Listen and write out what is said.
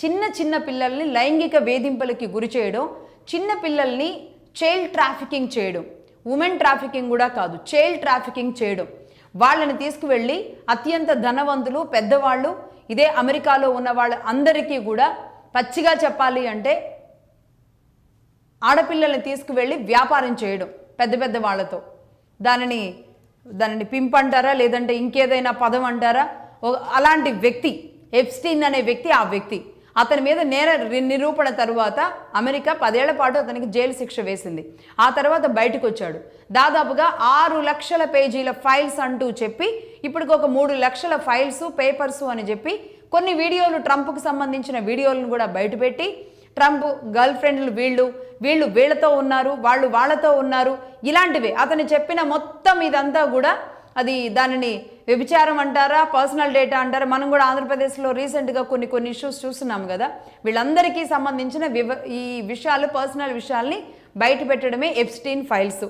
చిన్న చిన్న పిల్లల్ని లైంగిక వేధింపులకి గురి చేయడం, చిన్న పిల్లల్ని చైల్డ్ ట్రాఫికింగ్ చేయడం, ఉమెన్ ట్రాఫికింగ్ కూడా కాదు, చైల్డ్ ట్రాఫికింగ్ చేయడం, వాళ్ళని తీసుకువెళ్ళి అత్యంత ధనవంతులు పెద్దవాళ్ళు, ఇదే అమెరికాలో ఉన్న వాళ్ళ అందరికీ కూడా పచ్చిగా చెప్పాలి అంటే ఆడపిల్లల్ని తీసుకువెళ్ళి వ్యాపారం చేయడం పెద్ద పెద్ద వాళ్ళతో. దానిని పింప్ అంటారా లేదంటే ఇంకేదైనా పదం అంటారా, అలాంటి వ్యక్తి ఎప్స్టీన్ అనే వ్యక్తి, ఆ వ్యక్తి అతని మీద నేర నిరూపణ తరువాత అమెరికా 10 ఏళ్ల పాటు అతనికి జైలు శిక్ష వేసింది. ఆ తర్వాత బయటకు వచ్చాడు. దాదాపుగా 6 లక్షల పేజీల ఫైల్స్ అంటూ చెప్పి ఇప్పటికి ఒక 3 లక్షల ఫైల్స్ పేపర్స్ అని చెప్పి కొన్ని వీడియోలు, ట్రంప్కు సంబంధించిన వీడియోలను కూడా బయటపెట్టి ట్రంప్ గర్ల్ ఫ్రెండ్లు వీళ్ళతో ఉన్నారు, వాళ్ళు వాళ్ళతో ఉన్నారు, ఇలాంటివే అతను చెప్పిన మొత్తం ఇదంతా కూడా దానిని వ్యభిచారం అంటారా, పర్సనల్ డేటా అంటారా. మనం కూడా ఆంధ్రప్రదేశ్లో రీసెంట్గా కొన్ని ఇష్యూస్ చూస్తున్నాము కదా. వీళ్ళందరికీ సంబంధించిన ఈ విషయాలు, పర్సనల్ విషయాల్ని బయట పెట్టడమే ఎప్స్టీన్ ఫైల్స్.